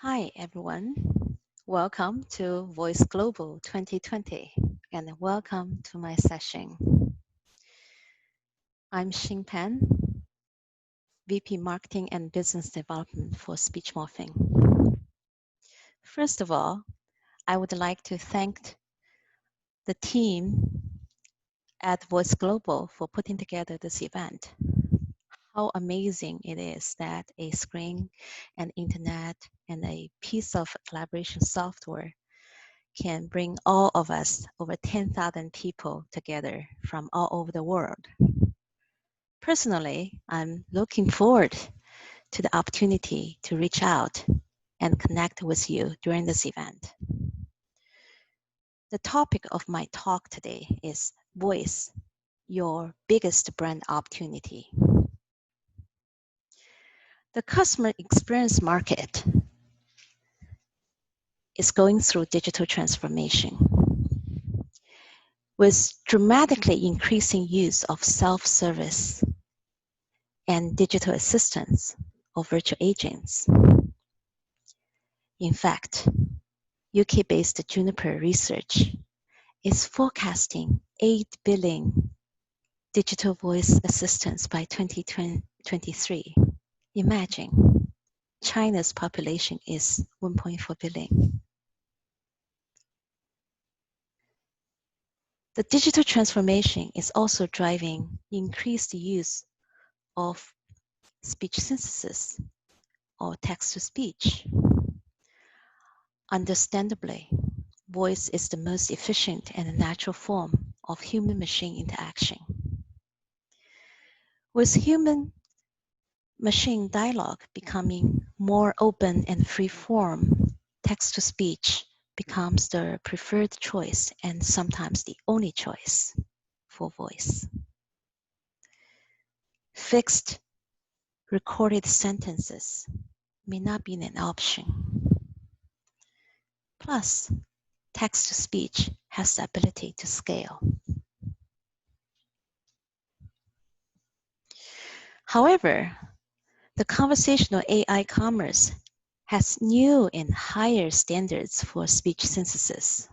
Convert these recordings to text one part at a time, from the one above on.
Hi, everyone. Welcome to Voice Global 2020 and welcome to my session. I'm Shing Pan, VP Marketing and Business Development for Speechmorphing. First of all, I would like to thank the team at Voice Global for putting together this event. How amazing it is that a screen, an internet, and a piece of collaboration software can bring all of us, over 10,000 people together from all over the world. Personally, I'm looking forward to the opportunity to reach out and connect with you during this event. The topic of my talk today is Voice, your biggest brand opportunity. The customer experience market is going through digital transformation. With dramatically increasing use of self-service and digital assistants or virtual agents. In fact, UK-based Juniper Research is forecasting 8 billion digital voice assistants by 2023. Imagine, China's population is 1.4 billion. The digital transformation is also driving increased use of speech synthesis or text-to-speech. Understandably, voice is the most efficient and natural form of human-machine interaction. With human-machine dialogue becoming more open and free-form, text-to-speech becomes the preferred choice and sometimes the only choice for voice. Fixed, recorded sentences may not be an option. Plus, text-to-speech has the ability to scale. However, the conversational AI commerce has new and higher standards for speech synthesis.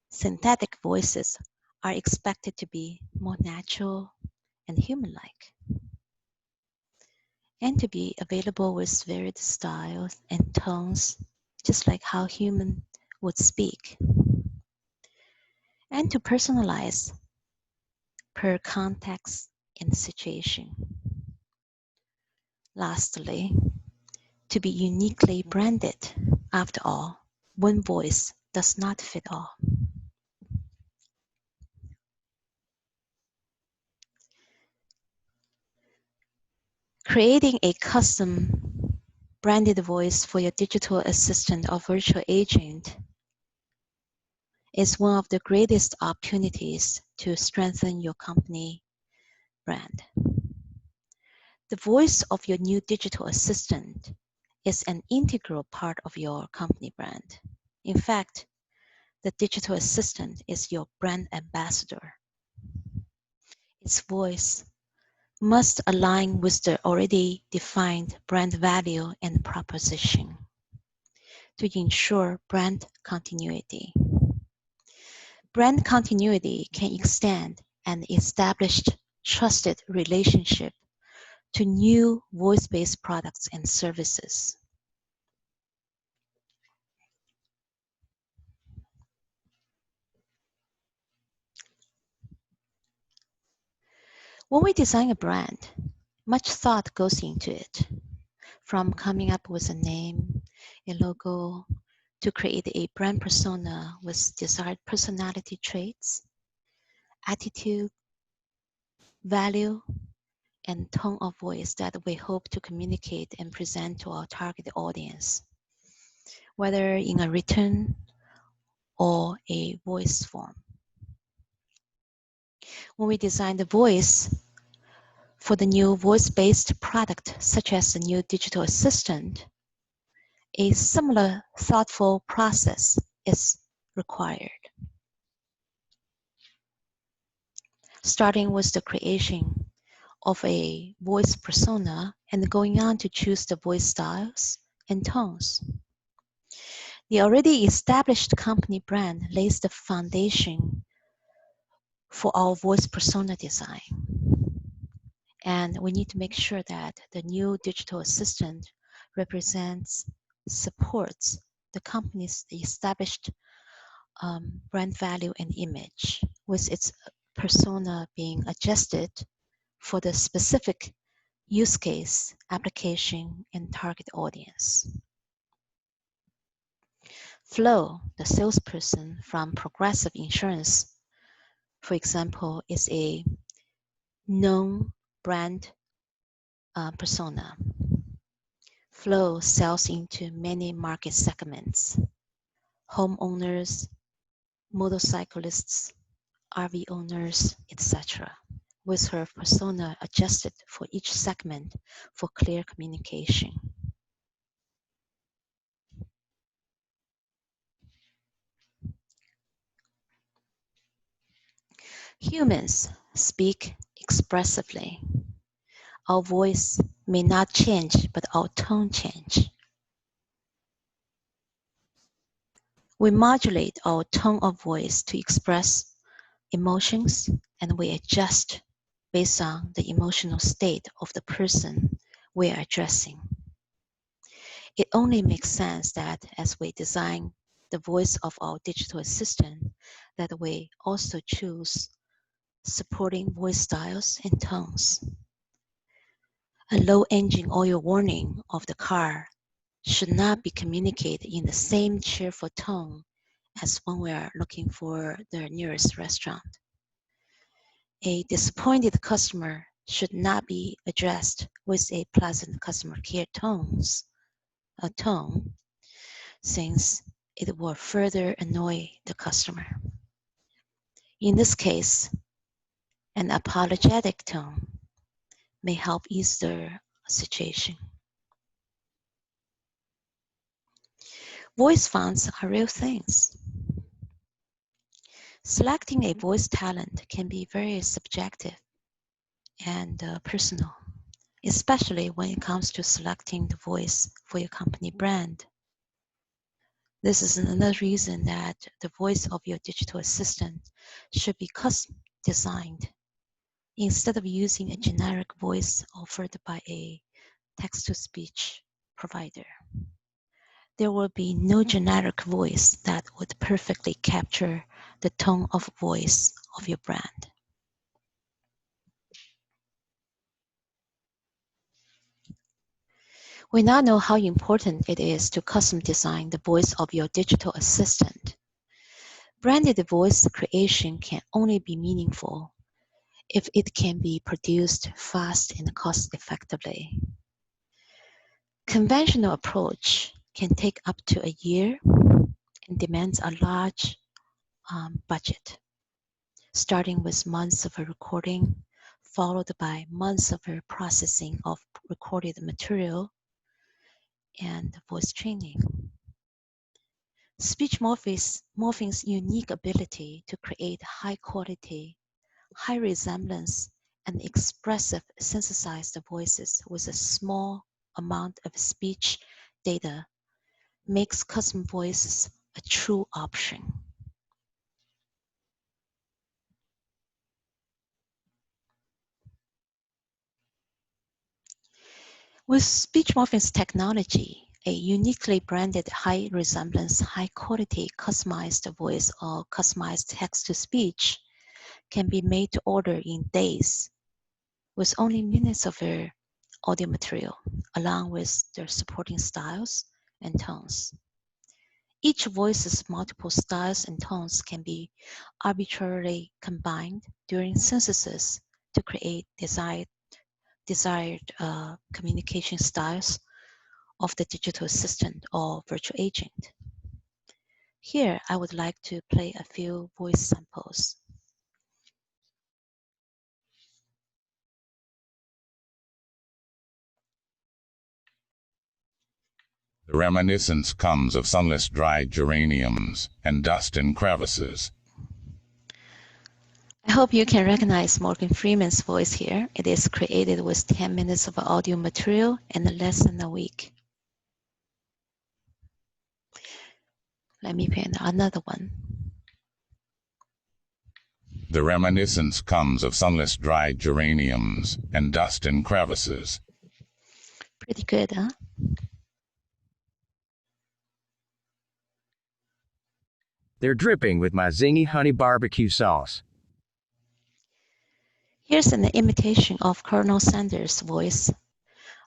Synthetic voices are expected to be more natural and human-like, and to be available with varied styles and tones, just like how human would speak, and to personalize per context and situation. Lastly, to be uniquely branded. After all, one voice does not fit all. Creating a custom branded voice for your digital assistant or virtual agent is one of the greatest opportunities to strengthen your company brand. The voice of your new digital assistant is an integral part of your company brand. In fact, the digital assistant is your brand ambassador. Its voice must align with the already defined brand value and proposition to ensure brand continuity. Brand continuity can extend an established, trusted relationship to new voice-based products and services. When we design a brand, much thought goes into it, from coming up with a name, a logo, to create a brand persona with desired personality traits, attitude, value, and tone of voice that we hope to communicate and present to our target audience, whether in a written or a voice form. When we design the voice for the new voice-based product, such as the new digital assistant, a similar thoughtful process is required. Starting with the creation of a voice persona and going on to choose the voice styles and tones. The already established company brand lays the foundation for our voice persona design. And we need to make sure that the new digital assistant represents, supports the company's established brand value and image, with its persona being adjusted for the specific use case, application, and target audience. Flo, the salesperson from Progressive Insurance, for example, is a known brand persona. Flo sells into many market segments: homeowners, motorcyclists, RV owners, etc., with her persona adjusted for each segment for clear communication. Humans speak expressively. Our voice may not change, but our tone change. We modulate our tone of voice to express emotions, and we adjust based on the emotional state of the person we are addressing. It only makes sense that as we design the voice of our digital assistant, that we also choose supporting voice styles and tones. A low engine oil warning of the car should not be communicated in the same cheerful tone as when we are looking for the nearest restaurant. A disappointed customer should not be addressed with a pleasant customer care tone, since it will further annoy the customer. In this case, an apologetic tone may help ease the situation. Voice fonts are real things. Selecting a voice talent can be very subjective and personal, especially when it comes to selecting the voice for your company brand. This is another reason that the voice of your digital assistant should be custom designed instead of using a generic voice offered by a text-to-speech provider. There will be no generic voice that would perfectly capture the tone of voice of your brand. We now know how important it is to custom design the voice of your digital assistant. Branded voice creation can only be meaningful if it can be produced fast and cost-effectively. Conventional approach can take up to a year and demands a large budget, starting with months of recording, followed by months of processing of recorded material and voice training. Speechmorphing's unique ability to create high quality, high resemblance, and expressive synthesized voices with a small amount of speech data makes custom voices a true option. With Speechmorphing's technology, a uniquely branded high resemblance, high quality customized voice or customized text-to-speech can be made to order in days with only minutes of audio material, along with their supporting styles and tones. Each voice's multiple styles and tones can be arbitrarily combined during synthesis to create desired communication styles of the digital assistant or virtual agent. Here, I would like to play a few voice samples. The reminiscence comes of sunless dried geraniums and dust in crevices. I hope you can recognize Morgan Freeman's voice here. It is created with 10 minutes of audio material and less than a week. Let me paint another one. The reminiscence comes of sunless dried geraniums and dust in crevices. Pretty good, huh? They're dripping with my zingy honey barbecue sauce. Here's an imitation of Colonel Sanders' voice,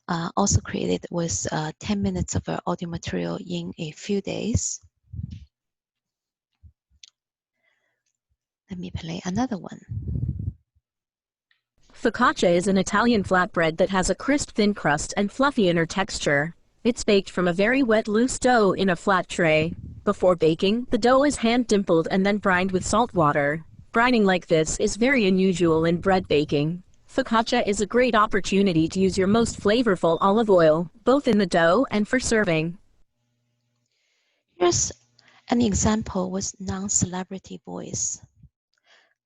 also created with 10 minutes of audio material in a few days. Let me play another one. Focaccia is an Italian flatbread that has a crisp thin crust and fluffy inner texture. It's baked from a very wet loose dough in a flat tray. Before baking, the dough is hand dimpled and then brined with salt water. Brining like this is very unusual in bread baking. Focaccia is a great opportunity to use your most flavorful olive oil, both in the dough and for serving. Here's an example with non-celebrity voice.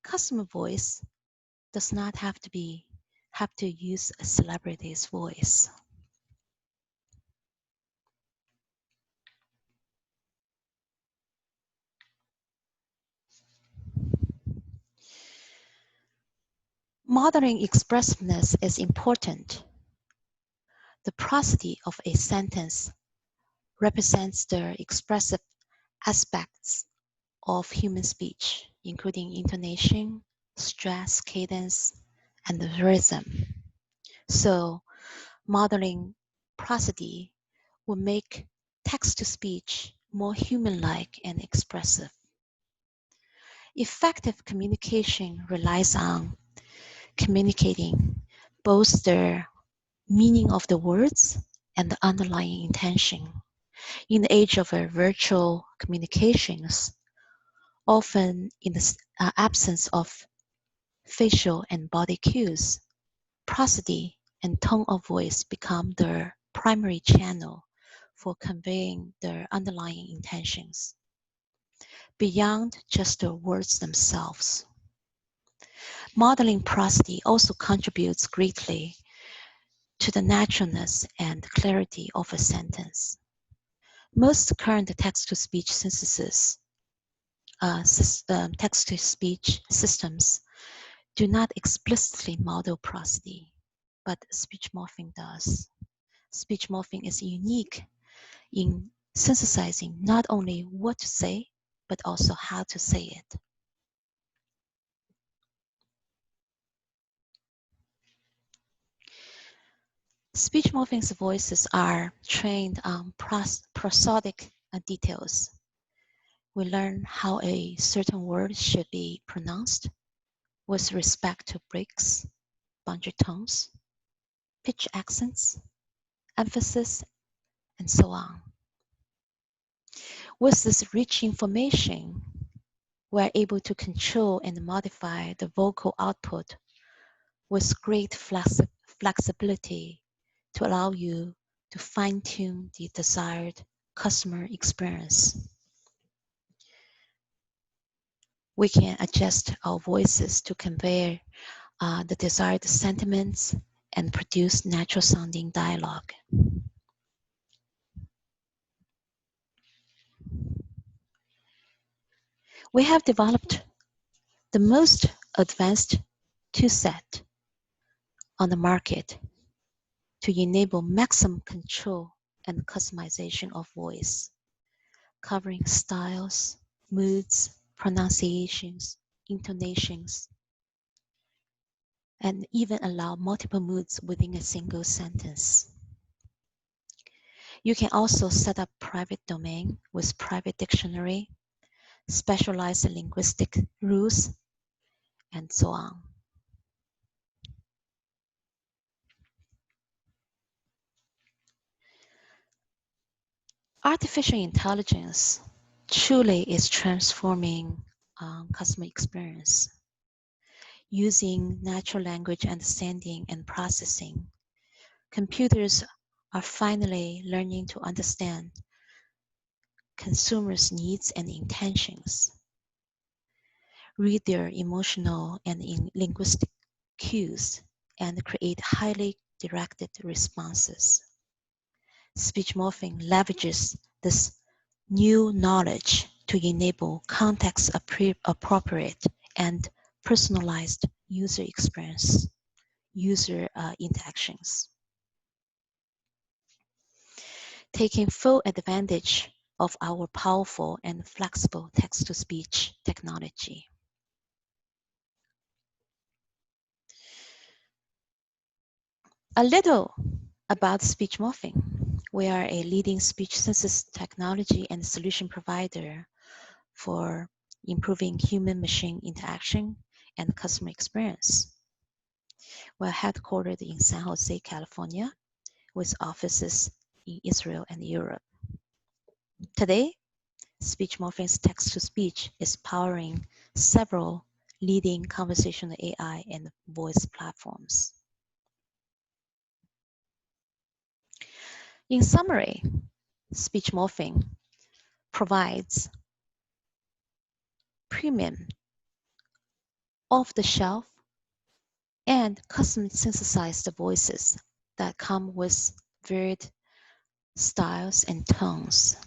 Customer voice does not have to use a celebrity's voice. Modeling expressiveness is important. The prosody of a sentence represents the expressive aspects of human speech, including intonation, stress, cadence, and the rhythm. So, modeling prosody will make text-to-speech more human-like and expressive. Effective communication relies on communicating both the meaning of the words and the underlying intention. In the age of virtual communications, often in the absence of facial and body cues, prosody and tone of voice become the primary channel for conveying the underlying intentions, beyond just the words themselves. Modeling prosody also contributes greatly to the naturalness and clarity of a sentence. Most current text-to-speech synthesis text-to-speech systems do not explicitly model prosody, but speechmorphing does. Speechmorphing is unique in synthesizing not only what to say, but also how to say it. Speechmorphing's voices are trained on prosodic details. We learn how a certain word should be pronounced with respect to breaks, boundary tones, pitch accents, emphasis, and so on. With this rich information, we're able to control and modify the vocal output with great flexibility to allow you to fine-tune the desired customer experience. We can adjust our voices to convey the desired sentiments and produce natural sounding dialogue. We have developed the most advanced toolset on the market to enable maximum control and customization of voice, covering styles, moods, pronunciations, intonations, and even allow multiple moods within a single sentence. You can also set up private domain with private dictionary, specialized linguistic rules, and so on. Artificial intelligence truly is transforming customer experience. Using natural language understanding and processing, computers are finally learning to understand consumers' needs and intentions, read their emotional and linguistic cues, and create highly directed responses. Speechmorphing leverages this new knowledge to enable context-appropriate and personalized user experience, user interactions. Taking full advantage of our powerful and flexible text-to-speech technology. A little about Speechmorphing. We are a leading speech synthesis technology and solution provider for improving human-machine interaction and customer experience. We're headquartered in San Jose, California, with offices in Israel and Europe. Today, Speechmorphing's text-to-speech is powering several leading conversational AI and voice platforms. In summary, Speechmorphing provides premium, off-the-shelf, and custom synthesized voices that come with varied styles and tones.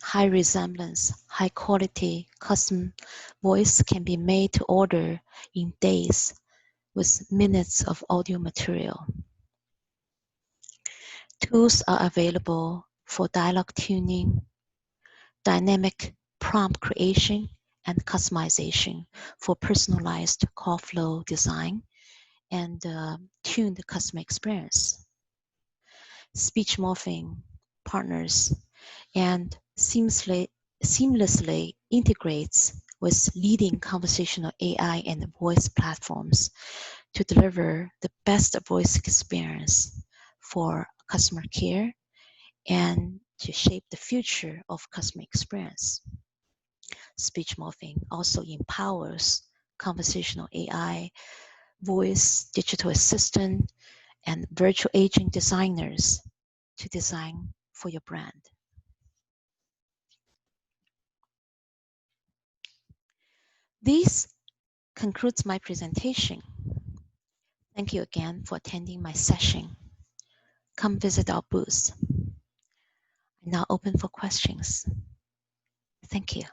High resemblance, high quality custom voice can be made to order in days with minutes of audio material. Tools are available for dialogue tuning, dynamic prompt creation, and customization for personalized call flow design and tuned customer experience. Speechmorphing partners and seamlessly integrates with leading conversational AI and voice platforms to deliver the best voice experience for customer care and to shape the future of customer experience. Speechmorphing also empowers conversational AI, voice, digital assistant, and virtual agent designers to design for your brand. This concludes my presentation. Thank you again for attending my session. Come visit our booth. I'm now open for questions. Thank you.